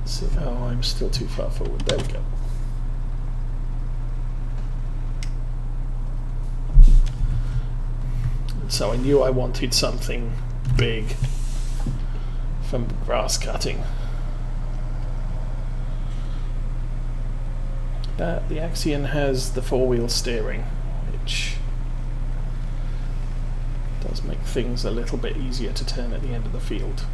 See, oh, I'm still too far forward. There we go. So I knew I wanted something big from grass cutting. The Axion has the four-wheel steering, which does make things a little bit easier to turn at the end of the field.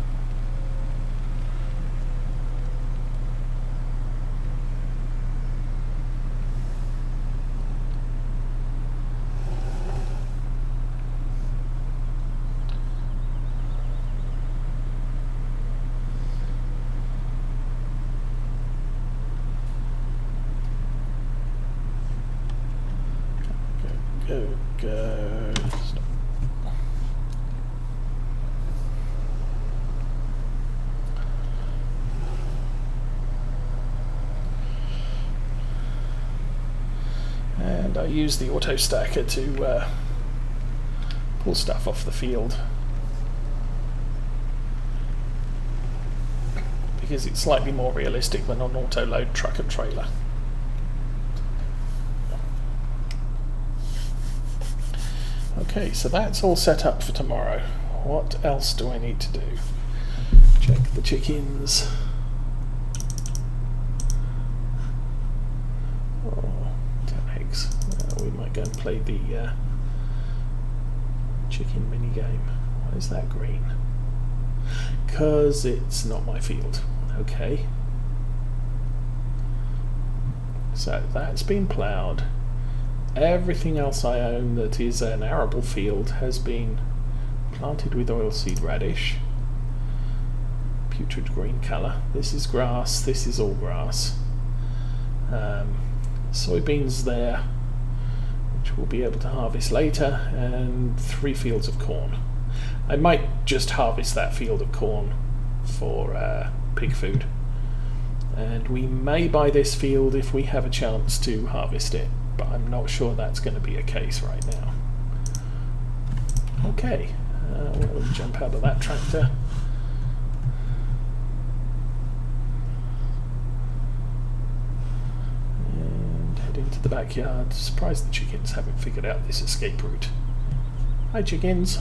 Go. Stop. And I use the auto stacker to pull stuff off the field because it's slightly more realistic than an auto load truck and trailer. Okay, so that's all set up for tomorrow. What else do I need to do? Check the chickens. Oh, 10 eggs. We might go and play the chicken mini game. Why is that green? Because it's not my field. Okay. So that's been ploughed. Everything else I own that is an arable field has been planted with oilseed radish, putrid green colour. This is grass, this is all grass. Soybeans there, which we'll be able to harvest later, and 3 fields of corn. I might just harvest that field of corn for pig food, and we may buy this field if we have a chance to harvest it. But I'm not sure that's going to be a case right now. Okay, we'll jump out of that tractor. And head into the backyard. Surprised the chickens haven't figured out this escape route. Hi chickens.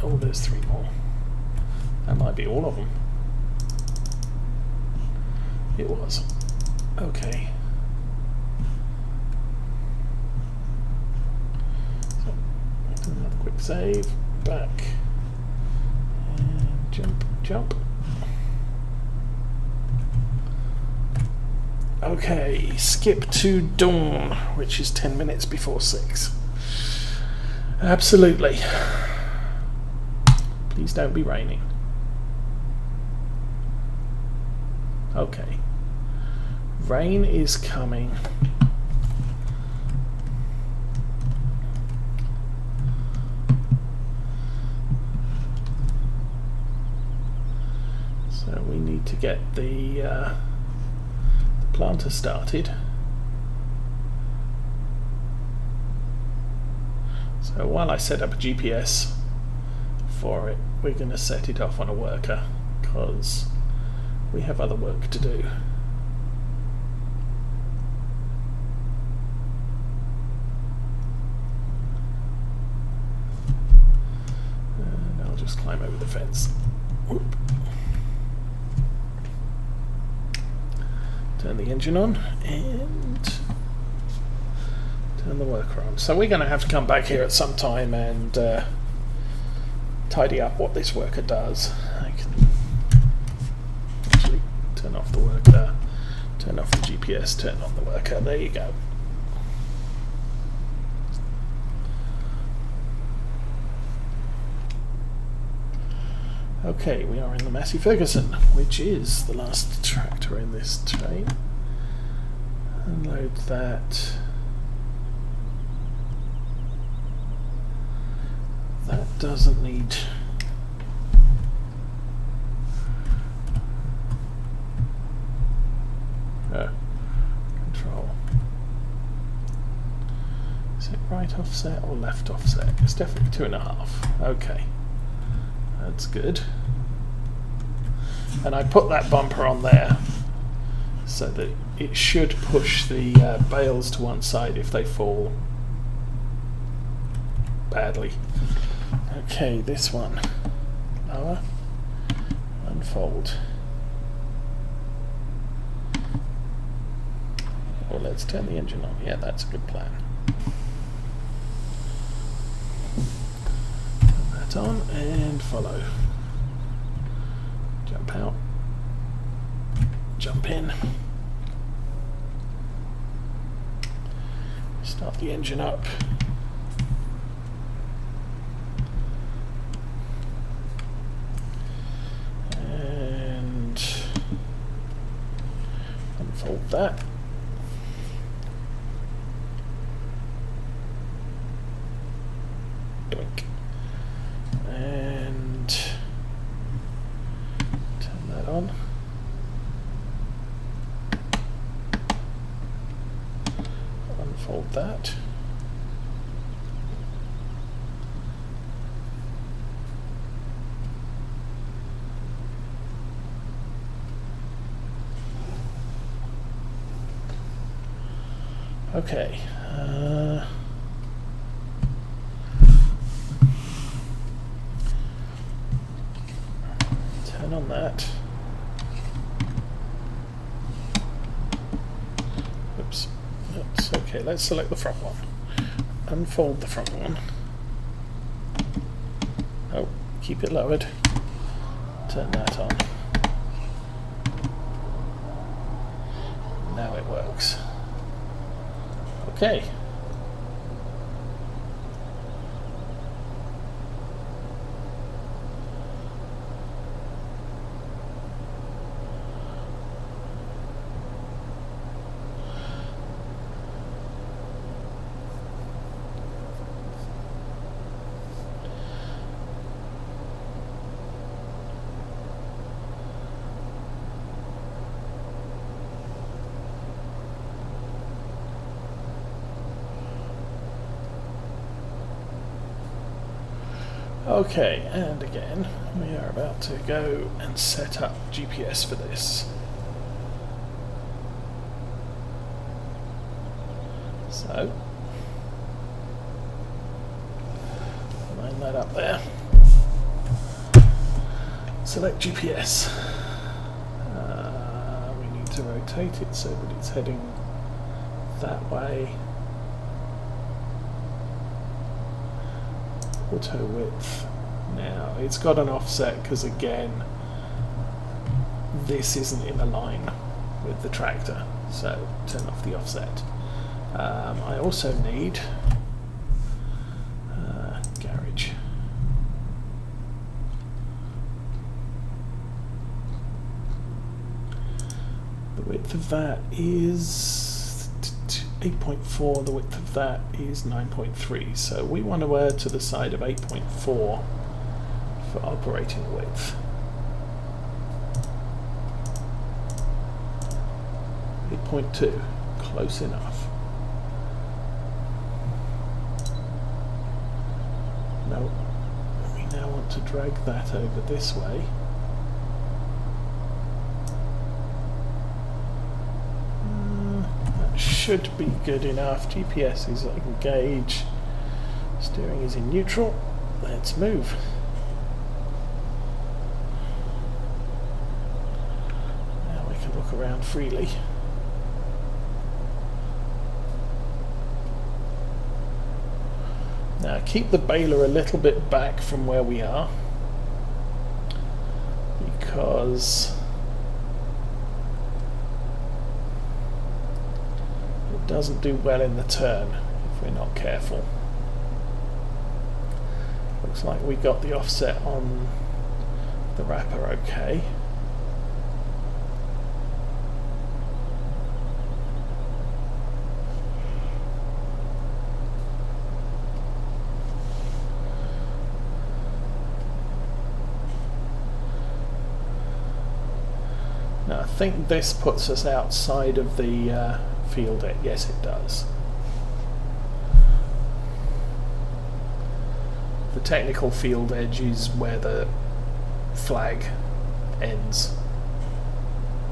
Oh, there's 3 more. That might be all of them. It was. Okay. So, do another quick save. Back. And jump. Okay, skip to dawn, which is 10 minutes before 6. Absolutely. Please don't be raining. Okay. Rain is coming. So we need to get the planter started. So while I set up a GPS for it, we're going to set it off on a worker because we have other work to do. And I'll just climb over the fence. Whoop. Turn the engine on and turn the worker on. So we're going to have to come back here at some time and tidy up what this worker does. I can actually turn off the worker, turn off the GPS, turn on the worker. There you go. Okay, we are in the Massey Ferguson, which is the last tractor in this train. Unload that. That doesn't need right offset or left offset? It's definitely 2.5. Okay, that's good. And I put that bumper on there so that it should push the bales to one side if they fall badly. Okay, this one. Lower. Unfold. Well, let's turn the engine on. Yeah, that's a good plan. Turn that on and follow. Jump out. Jump in. Start the engine up. And unfold that. Doink. And turn that on. Unfold that. Okay. Turn on that. Oops. Oops. Okay, let's select the front one. Unfold the front one. Oh, keep it lowered. Turn that on. Now it works. Okay. Okay, and again, we are about to go and set up GPS for this. So, line that up there. Select GPS. We need to rotate it so that it's heading that way. Auto width. Now it's got an offset because again this isn't in a line with the tractor, so turn off the offset. I also need garage. The width of that is 8.4, the width of that is 9.3, so we want to err to the side of 8.4 for operating width. 8.2, close enough. No, we now want to drag that over this way. Should be good enough. GPS is engaged. Steering is in neutral. Let's move. Now we can look around freely. Now keep the baler a little bit back from where we are, because doesn't do well in the turn if we're not careful. Looks like we got the offset on the wrapper okay. Now I think this puts us outside of the field. Yes, it does. technical field edge is where the flag ends,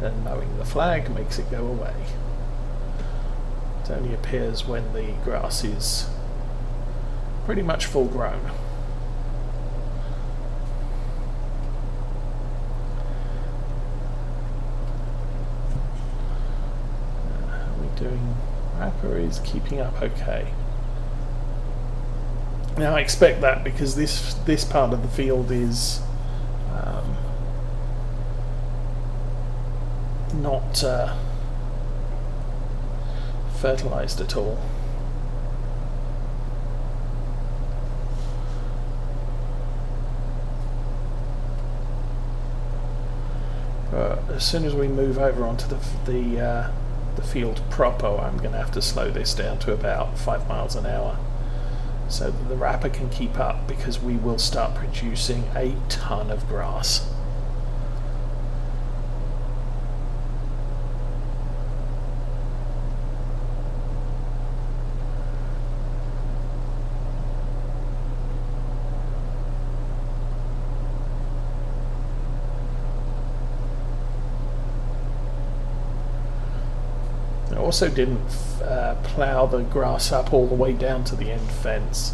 and mowing the flag makes it go away. It only appears when the grass is pretty much full grown. Doing wrapper is keeping up okay. Now I expect that because this part of the field is not fertilized at all. But as soon as we move over onto the field proper, I'm going to have to slow this down to about 5 miles an hour so that the wrapper can keep up, because we will start producing a ton of grass. Also didn't plough the grass up all the way down to the end fence,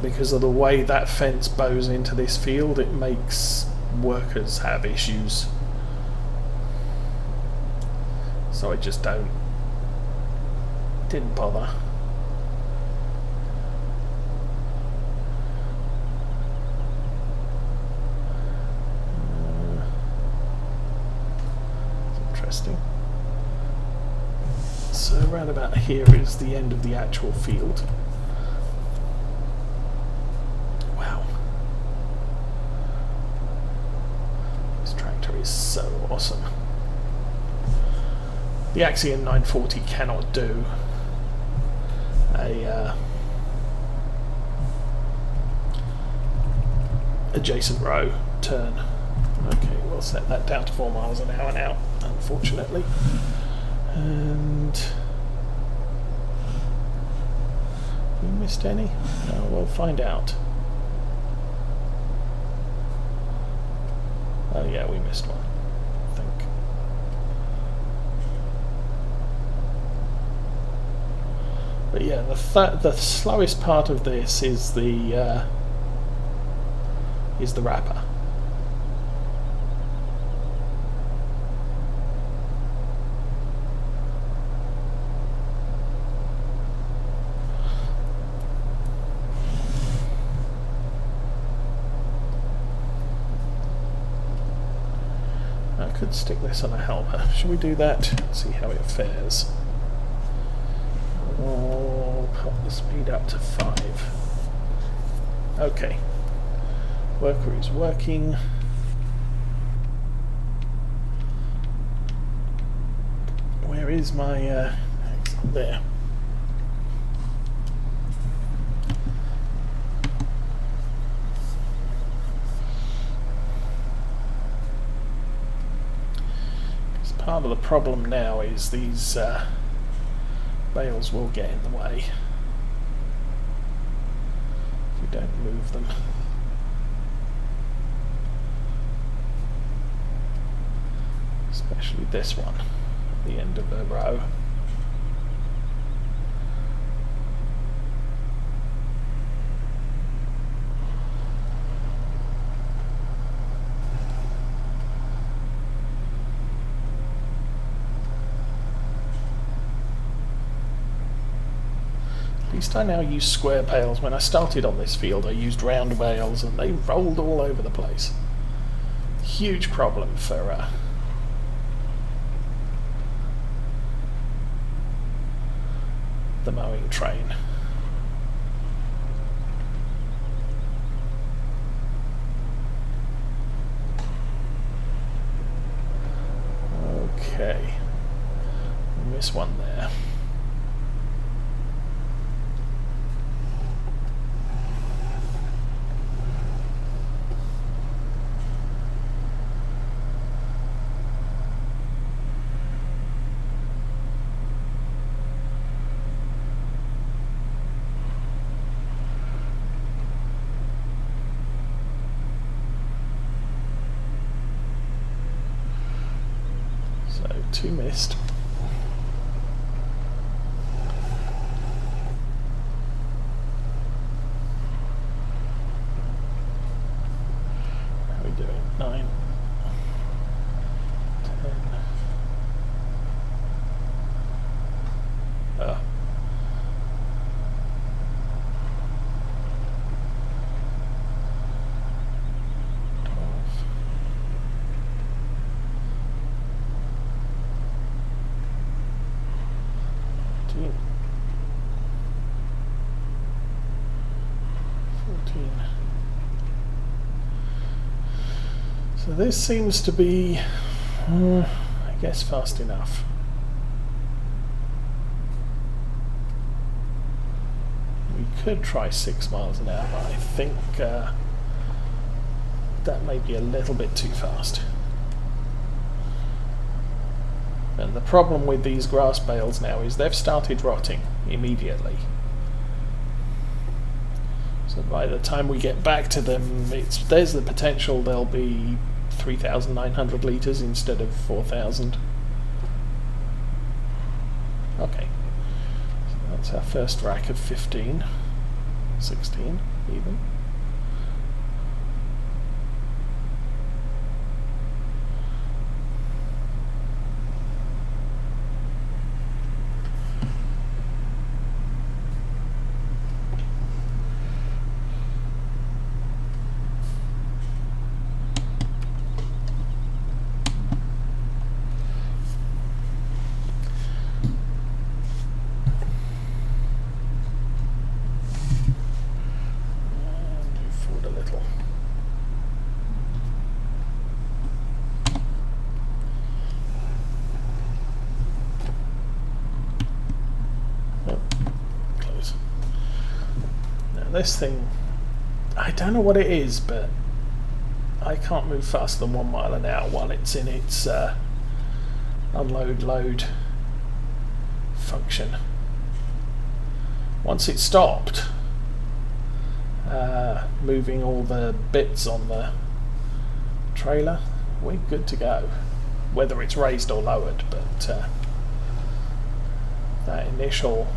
because of the way that fence bows into this field. It makes workers have issues, so I just didn't bother. So around about here is the end of the actual field. Wow. This tractor is so awesome. The Axion 940 cannot do a adjacent row turn. Okay, we'll set that down to 4 miles an hour now, unfortunately. And we missed any? No, we'll find out. Oh yeah, we missed one, I think. But yeah, the slowest part of this is the wrapper. Could stick this on a helper. Should we do that? See how it fares. We'll put the speed up to 5. Okay. Worker is working. Where is my there? Part of the problem now is these bales will get in the way if we don't move them. Especially this one at the end of the row. At least I now use square bales. When I started on this field I used round bales and they rolled all over the place. Huge problem for the mowing train. Okay, miss one there. 2 missed. How are we doing? 9, 10. Ah. 14. So this seems to be, I guess, fast enough. We could try 6 miles an hour, but I think that may be a little bit too fast. And the problem with these grass bales now is they've started rotting immediately. So by the time we get back to them, there's the potential they'll be 3,900 litres instead of 4,000. Okay, so that's our first rack of 15, 16 even. This thing, I don't know what it is, but I can't move faster than 1 mile an hour while it's in its unload load function. Once it's stopped moving all the bits on the trailer, we're good to go, whether it's raised or lowered. But that initial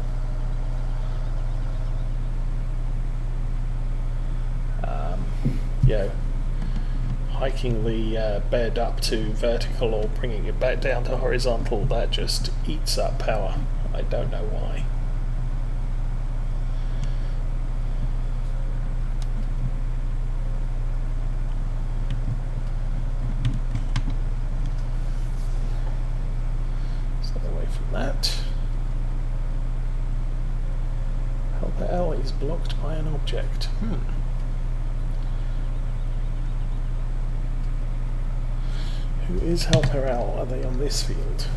hiking the bed up to vertical or bringing it back down to horizontal, that just eats up power. I don't know why. Stay away from that. Helper L is blocked by an object. Who is Helper L? Are they on this field?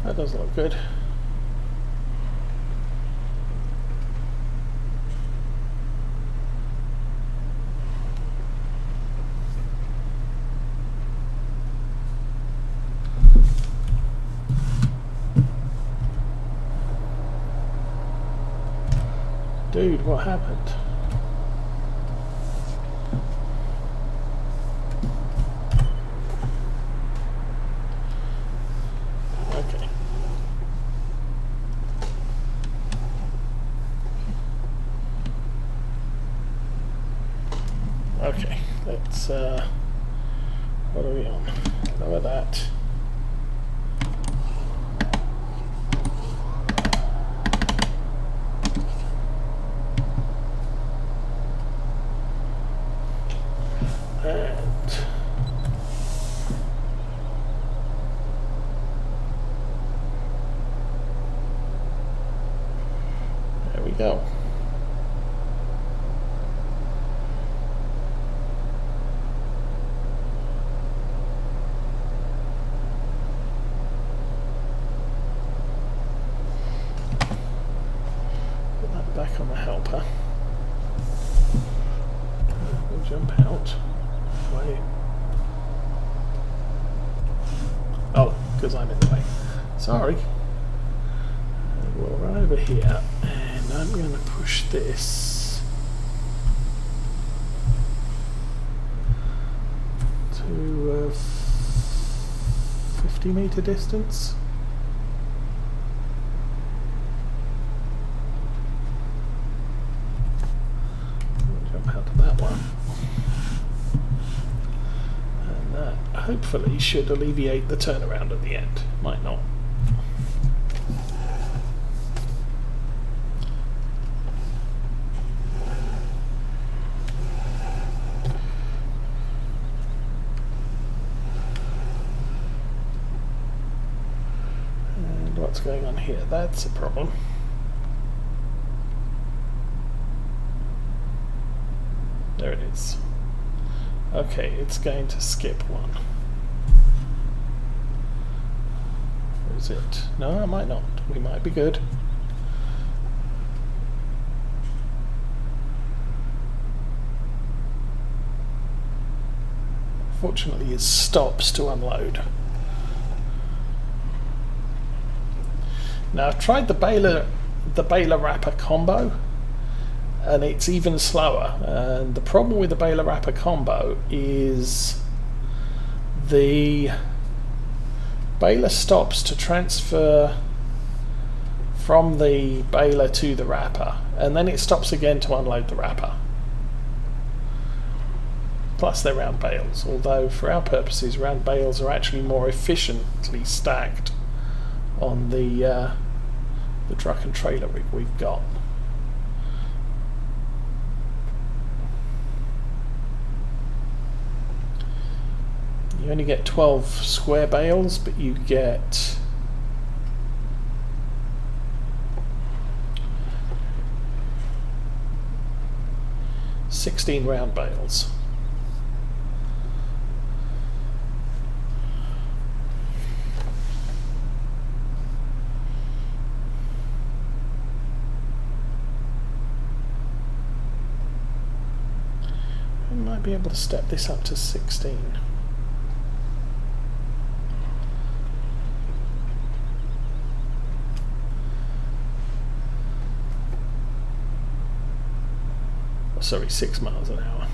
That doesn't look good. Dude, what happened? Okay. Okay, let's, what are we on? Lower that. And there we go. Put that back on the helper. We'll jump out. Wait. Oh, because I'm in the way. Sorry. We'll run over here, and I'm going to push this to 50-metre distance. Jump out of that one. And that hopefully should alleviate the turnaround at the end. Might not. What's going on here? That's a problem. There it is. Okay, it's going to skip one. Or is it? No, it might not. We might be good. Fortunately, it stops to unload. Now I've tried the baler wrapper combo, and it's even slower. And the problem with the baler wrapper combo is the baler stops to transfer from the baler to the wrapper, and then it stops again to unload the wrapper. Plus they're round bales, although for our purposes round bales are actually more efficiently stacked on the truck and trailer rig we've got. You only get 12 square bales, but you get 16 round bales. Might be able to step this up to 16. Oh, sorry, 6 miles an hour.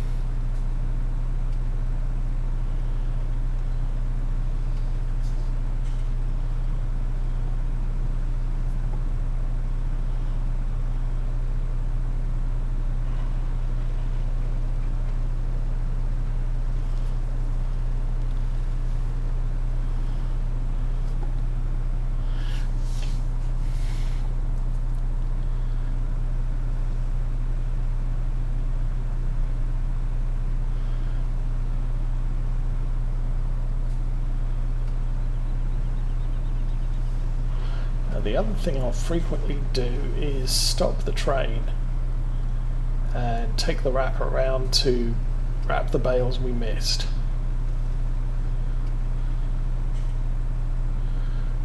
The other thing I'll frequently do is stop the train and take the wrapper around to wrap the bales we missed.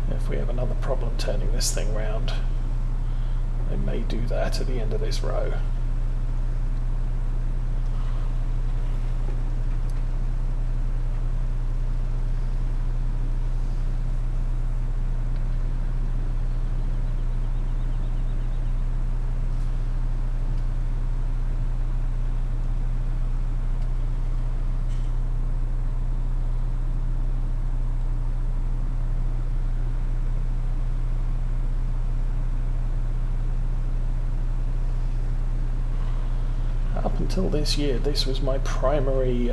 If we have another problem turning this thing round, I may do that at the end of this row. Up until this year, this was my primary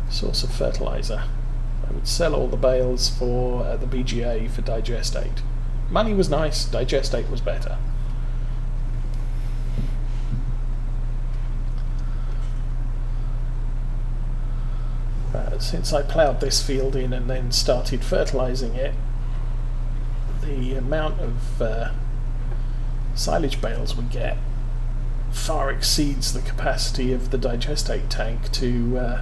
source of fertilizer. I would sell all the bales for the BGA for digestate. Money was nice, digestate was better. Since I ploughed this field in and then started fertilizing it, the amount of silage bales we get far exceeds the capacity of the digestate tank to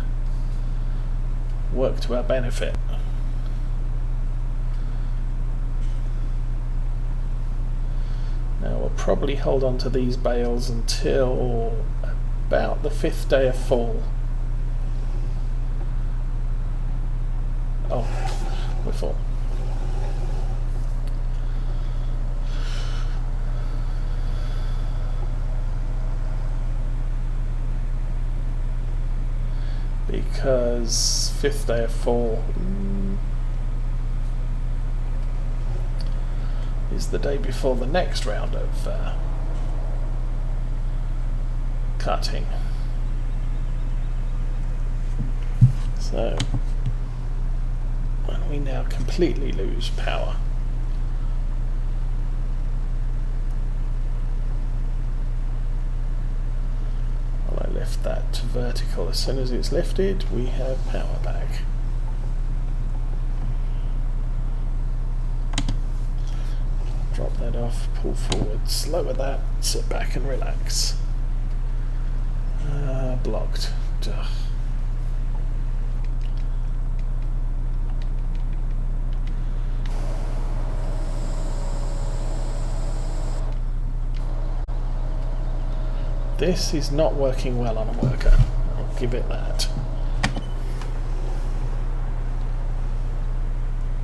work to our benefit. Now we'll probably hold on to these bales until about the 5th day of fall, Oh, we're full. Because 5th day of fall is the day before the next round of cutting. So, when we now completely lose power, well, I lift that to vertical. As soon as it's lifted, we have power back. Drop that off, pull forward, lower that, sit back and relax. Blocked. Ugh. This is not working well on a worker, I'll give it that.